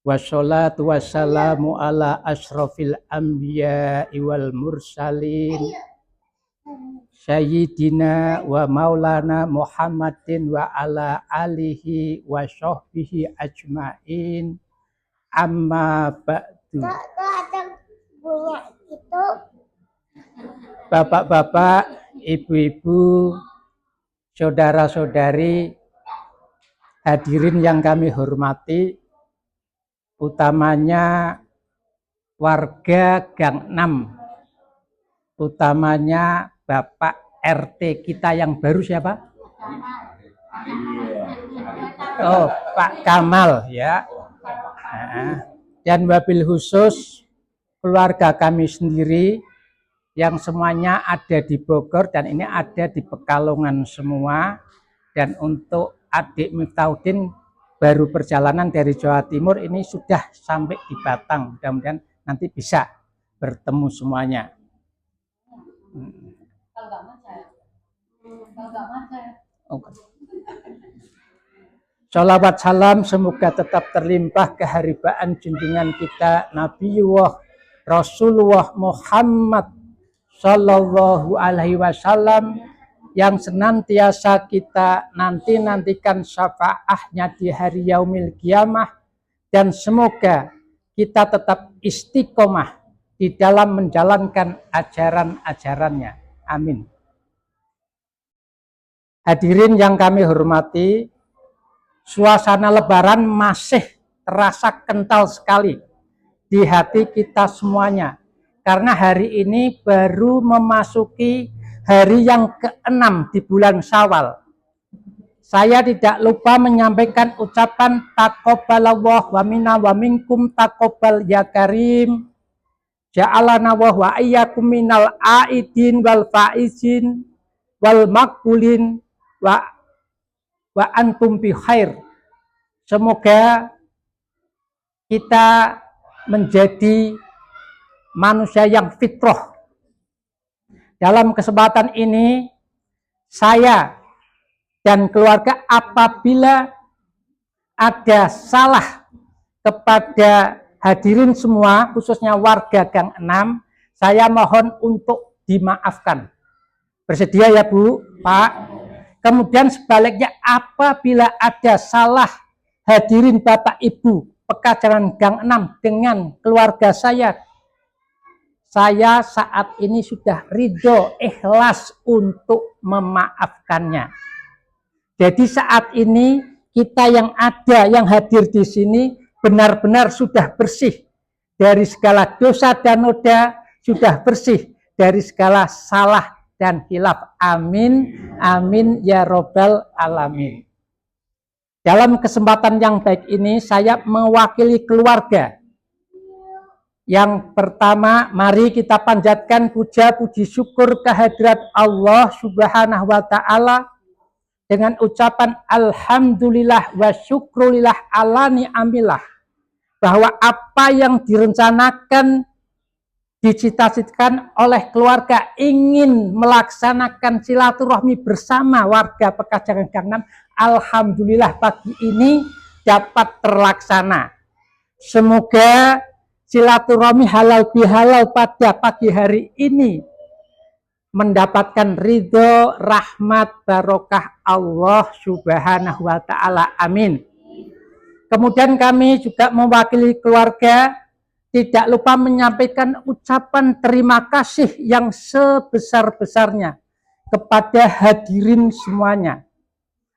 Wassalatu wassalamu ala asrofil anbiya wal mursalin Sayyidina wa maulana Muhammadin wa ala alihi wa sahbihi ajma'in. Amma ba'du. Bapak-bapak, ibu-ibu, saudara-saudari, hadirin yang kami hormati, utamanya warga Gang 6, utamanya Bapak RT kita yang baru siapa? Oh, Pak Kamal ya. Dan wabil khusus keluarga kami sendiri yang semuanya ada di Bogor dan ini ada di Pekalongan semua. Dan untuk adik Miftahudin baru perjalanan dari Jawa Timur, ini sudah sampai di Batang. Mudah-mudahan nanti bisa bertemu semuanya. Sholawat salam semoga tetap terlimpah keharibaan junjungan kita Nabiullah Rasulullah Muhammad Sallallahu Alaihi Wasallam yang senantiasa kita nantikan syafaatnya di hari yaumil kiamah, dan semoga kita tetap istiqomah di dalam menjalankan ajaran-ajarannya. Amin. Hadirin yang kami hormati, suasana Lebaran masih terasa kental sekali di hati kita semuanya, karena hari ini baru memasuki hari yang ke-6 di bulan Syawal. Saya tidak lupa menyampaikan ucapan taqabbalallahu wa minna wa minkum taqabbal ya karim. Ja'alana wa iyyakum minal aidin wal faizin wal maqbulin wa antum bi khair. Semoga kita menjadi manusia yang fitrah. Dalam kesempatan ini, saya dan keluarga apabila ada salah kepada hadirin semua, khususnya warga Gang 6, saya mohon untuk dimaafkan. Bersedia ya Bu, Pak? Kemudian sebaliknya, apabila ada salah hadirin Bapak Ibu Pekajaran Gang 6 dengan keluarga saya saat ini sudah ridho, ikhlas untuk memaafkannya. Jadi saat ini kita yang ada, yang hadir di sini benar-benar sudah bersih dari segala dosa dan noda, sudah bersih dari segala salah dan khilaf. Amin, amin ya robbal alamin. Dalam kesempatan yang baik ini saya mewakili keluarga. Yang pertama, mari kita panjatkan puja puji syukur kehadirat Allah Subhanahu wa Ta'ala dengan ucapan alhamdulillah wa syukrulillah ala ni'amillah, bahwa apa yang direncanakan, dicita-citakan oleh keluarga ingin melaksanakan silaturahmi bersama warga Pekajaran Gang 6, alhamdulillah pagi ini dapat terlaksana. Semoga silaturahmi halal bihalal pada pagi hari ini mendapatkan ridho, rahmat, barokah Allah Subhanahu wa Ta'ala. Amin. Kemudian kami juga mewakili keluarga tidak lupa menyampaikan ucapan terima kasih yang sebesar-besarnya kepada hadirin semuanya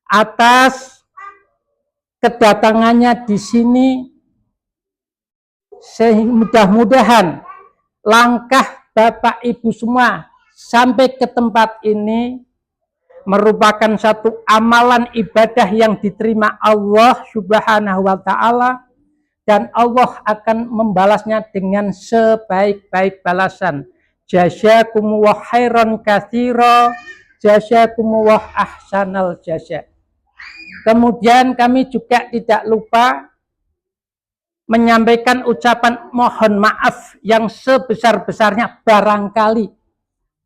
atas kedatangannya di sini. Sehingga mudah-mudahan langkah Bapak Ibu semua sampai ke tempat ini merupakan satu amalan ibadah yang diterima Allah Subhanahu wa Ta'ala, dan Allah akan membalasnya dengan sebaik-baik balasan. Jazakumullah khairan katsira, jazakumullah ahsanal jaza. Kemudian kami juga tidak lupa menyampaikan ucapan mohon maaf yang sebesar-besarnya, barangkali,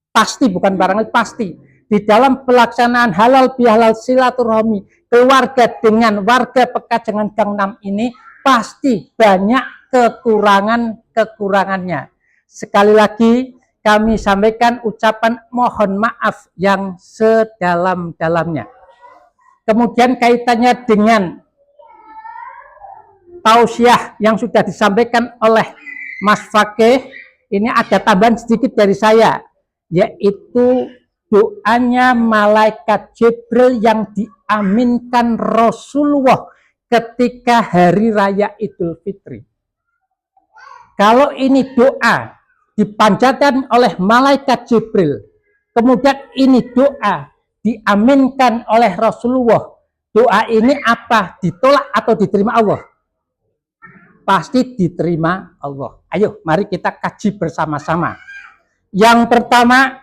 pasti bukan barangkali, pasti di dalam pelaksanaan halal bihalal silaturahmi keluarga dengan warga Pekajangan Gang 6 ini pasti banyak kekurangannya. Sekali lagi kami sampaikan ucapan mohon maaf yang sedalam-dalamnya. Kemudian kaitannya dengan tausiah yang sudah disampaikan oleh Mas Fakih, ini ada tambahan sedikit dari saya, yaitu doanya malaikat Jibril yang diaminkan Rasulullah ketika hari raya Idul Fitri. Kalau ini doa dipanjatkan oleh malaikat Jibril, kemudian ini doa diaminkan oleh Rasulullah, doa ini apa? Ditolak atau diterima Allah? Pasti diterima Allah. Ayo, mari kita kaji bersama-sama. Yang pertama,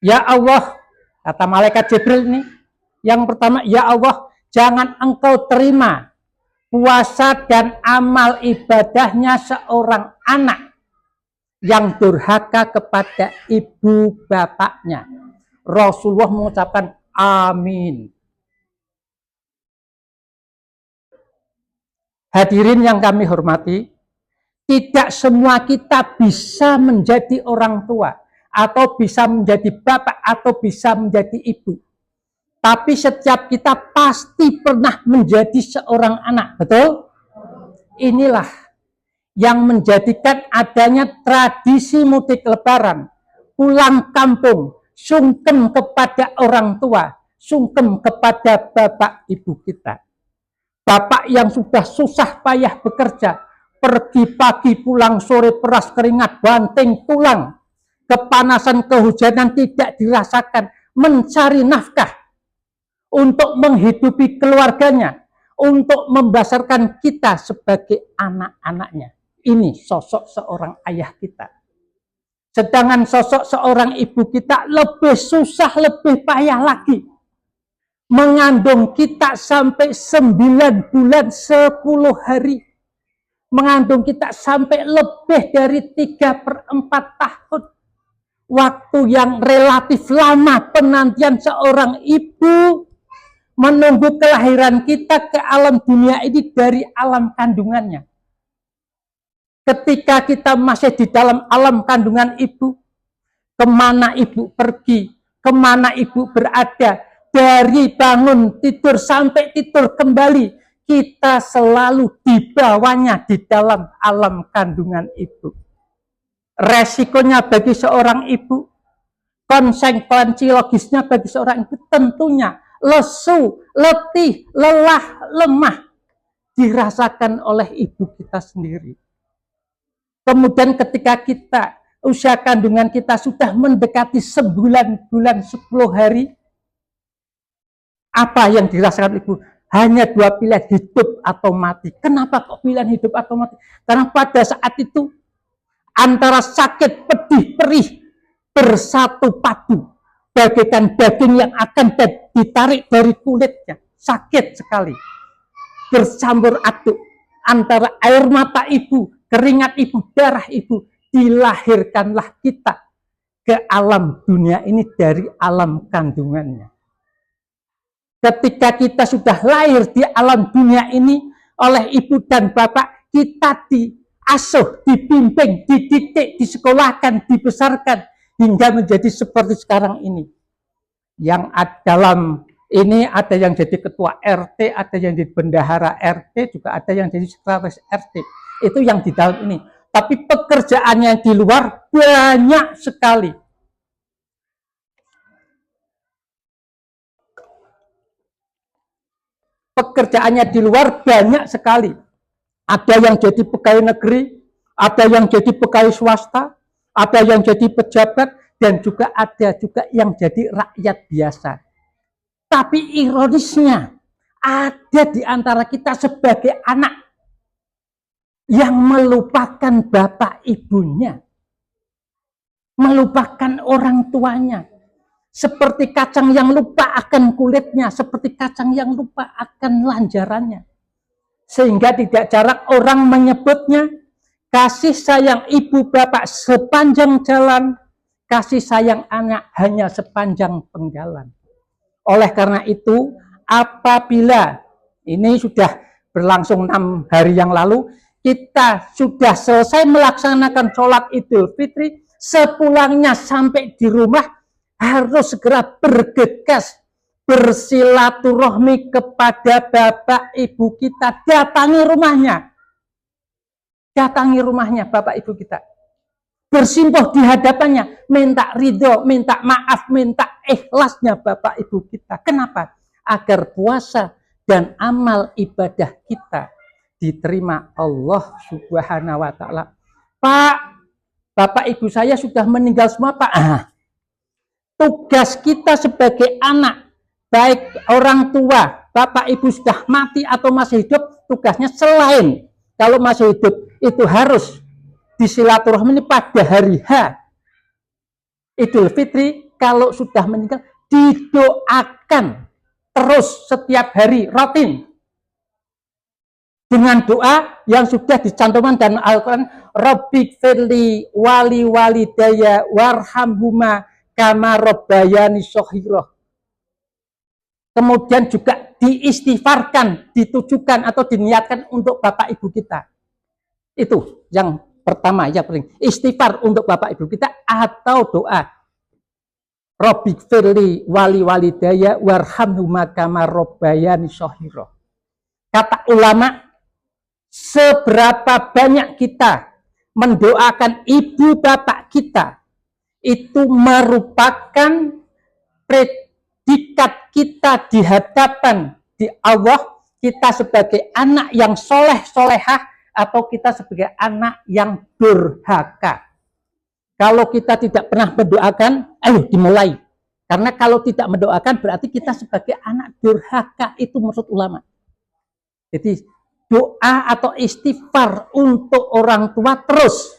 ya Allah, kata malaikat Jibril ini, yang pertama, ya Allah, jangan engkau terima puasa dan amal ibadahnya seorang anak yang durhaka kepada ibu bapaknya. Rasulullah mengucapkan amin. Hadirin yang kami hormati, tidak semua kita bisa menjadi orang tua, atau bisa menjadi bapak, atau bisa menjadi ibu. Tapi setiap kita pasti pernah menjadi seorang anak, betul? Inilah yang menjadikan adanya tradisi mudik lebaran, pulang kampung, sungkem kepada orang tua, sungkem kepada bapak ibu kita. Bapak yang sudah susah payah bekerja, pergi pagi pulang sore, peras keringat, banting tulang, kepanasan kehujanan tidak dirasakan, mencari nafkah untuk menghidupi keluarganya, untuk membesarkan kita sebagai anak-anaknya. Ini sosok seorang ayah kita. Sedangkan sosok seorang ibu kita lebih susah, lebih payah lagi. Mengandung kita sampai 9 bulan 10 hari. Mengandung kita sampai lebih dari 3/4 tahun. Waktu yang relatif lama penantian seorang ibu menunggu kelahiran kita ke alam dunia ini dari alam kandungannya. Ketika kita masih di dalam alam kandungan ibu, kemana ibu pergi, kemana ibu berada, dari bangun tidur sampai tidur kembali, kita selalu dibawanya di dalam alam kandungan ibu. Resikonya bagi seorang ibu, konsekuensi logisnya bagi seorang ibu tentunya lesu, letih, lelah, lemah dirasakan oleh ibu kita sendiri. Kemudian ketika kita usia kandungan kita sudah mendekati 9 bulan 10 hari, apa yang dirasakan ibu? Hanya 2 pilihan, hidup atau mati. Kenapa kok pilihan hidup atau mati? Karena pada saat itu antara sakit, pedih, perih bersatu padu, bagaikan daging yang akan ditarik dari kulitnya. Sakit sekali. Bercampur aduk antara air mata ibu, keringat ibu, darah ibu, dilahirkanlah kita ke alam dunia ini dari alam kandungannya. Ketika kita sudah lahir di alam dunia ini oleh ibu dan bapak, kita diasuh, dibimbing, dididik, disekolahkan, dibesarkan hingga menjadi seperti sekarang ini. Yang dalam ini ada yang jadi ketua RT, ada yang jadi bendahara RT, juga ada yang jadi sekretaris RT. Itu yang di dalam ini. Tapi pekerjaannya di luar banyak sekali. Pekerjaannya di luar banyak sekali. Ada yang jadi pegawai negeri, ada yang jadi pegawai swasta, ada yang jadi pejabat, dan juga ada juga yang jadi rakyat biasa. Tapi ironisnya, ada di antara kita sebagai anak yang melupakan bapak ibunya, melupakan orang tuanya, seperti kacang yang lupa akan kulitnya, seperti kacang yang lupa akan lanjarannya. Sehingga tidak jarang orang menyebutnya kasih sayang ibu bapak sepanjang jalan, kasih sayang anak hanya sepanjang penggalan. Oleh karena itu, apabila ini sudah berlangsung 6 hari yang lalu, kita sudah selesai melaksanakan sholat Idul Fitri, sepulangnya sampai di rumah harus segera bergegas bersilaturahmi kepada bapak ibu kita, datangi rumahnya bapak ibu kita, bersimpuh di hadapannya, minta ridho, minta maaf, minta ikhlasnya bapak ibu kita. Kenapa? Agar puasa dan amal ibadah kita diterima Allah Subhanahu wa Ta'ala. Pak, bapak ibu saya sudah meninggal semua, Pak. Tugas kita sebagai anak, baik orang tua, bapak ibu sudah mati atau masih hidup, tugasnya selain kalau masih hidup itu harus disilaturahmi pada hari H Idul Fitri. Kalau sudah meninggal didoakan terus setiap hari rutin dengan doa yang sudah dicantumkan dalam Al-Quran, Rabbighfirli wali walidayya warhamhuma kama rabbayani shaghira. Kemudian juga diistighfarkan, ditujukan atau diniatkan untuk bapak ibu kita. Itu yang pertama, yang paling istighfar untuk bapak ibu kita atau doa Rabbighfirli wali walidayya warhamhuma kama rabbayani shaghira. Kata ulama, seberapa banyak kita mendoakan ibu bapak kita, itu merupakan predikat kita di hadapan di Allah, kita sebagai anak yang soleh solehah atau kita sebagai anak yang durhaka. Kalau kita tidak pernah mendoakan, ayo dimulai. Karena kalau tidak mendoakan berarti kita sebagai anak durhaka, itu maksud ulama. Jadi doa atau istighfar untuk orang tua terus.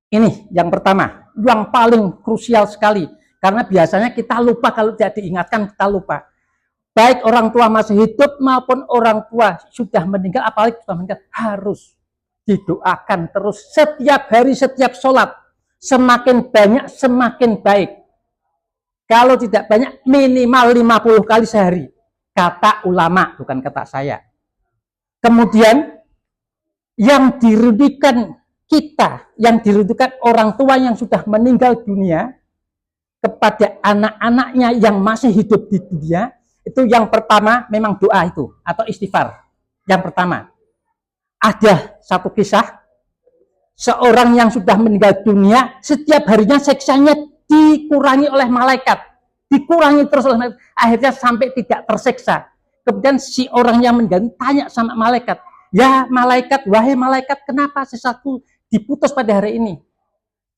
Ini yang pertama, yang paling krusial sekali. Karena biasanya kita lupa, kalau tidak diingatkan kita lupa. Baik orang tua masih hidup maupun orang tua sudah meninggal, apalagi sudah meninggal, harus didoakan terus setiap hari, setiap sholat. Semakin banyak semakin baik. Kalau tidak banyak minimal 50 kali sehari. Kata ulama, bukan kata saya. Kemudian yang dirugikan kita, yang dirugikan orang tua yang sudah meninggal dunia kepada anak-anaknya yang masih hidup di dunia, itu yang pertama memang doa itu atau istighfar. Yang pertama, ada satu kisah seorang yang sudah meninggal dunia, setiap harinya siksanya dikurangi oleh malaikat, dikurangi terus oleh malaikat, akhirnya sampai tidak tersiksa. Kemudian si orang yang meninggal tanya sama malaikat, ya malaikat, wahai malaikat, kenapa sisaku diputus pada hari ini?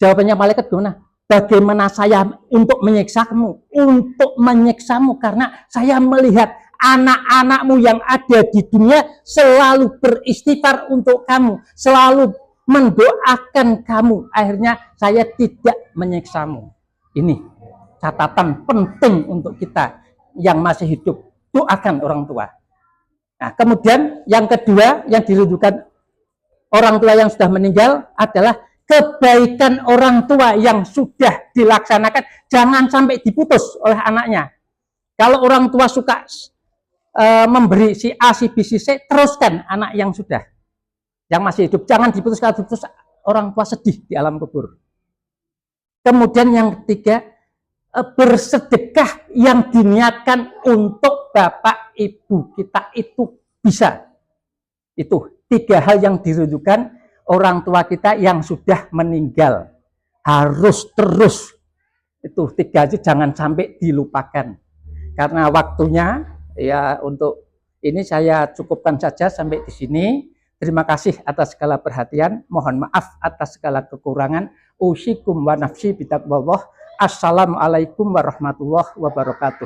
Jawabannya malaikat gimana? Bagaimana saya untuk menyiksamu? Untuk menyiksamu karena saya melihat anak-anakmu yang ada di dunia selalu beristighfar untuk kamu, selalu mendoakan kamu. Akhirnya saya tidak menyiksamu. Ini catatan penting untuk kita yang masih hidup. Doakan orang tua. Nah, kemudian yang kedua yang dirujukan orang tua yang sudah meninggal adalah kebaikan orang tua yang sudah dilaksanakan, jangan sampai diputus oleh anaknya. Kalau orang tua suka memberi si A, si B, si C, teruskan anak yang sudah, yang masih hidup, jangan diputus. Kalau diputus orang tua sedih di alam kubur. Kemudian yang ketiga, bersedekah yang diniatkan untuk bapak ibu kita itu bisa. Itu 3 hal yang dirujukan orang tua kita yang sudah meninggal. Harus terus. Itu 3 aja, jangan sampai dilupakan. Karena waktunya ya untuk ini saya cukupkan saja sampai di sini. Terima kasih atas segala perhatian. Mohon maaf atas segala kekurangan. Usikum wa nafsi bitaqwallah. Assalamualaikum warahmatullahi wabarakatuh.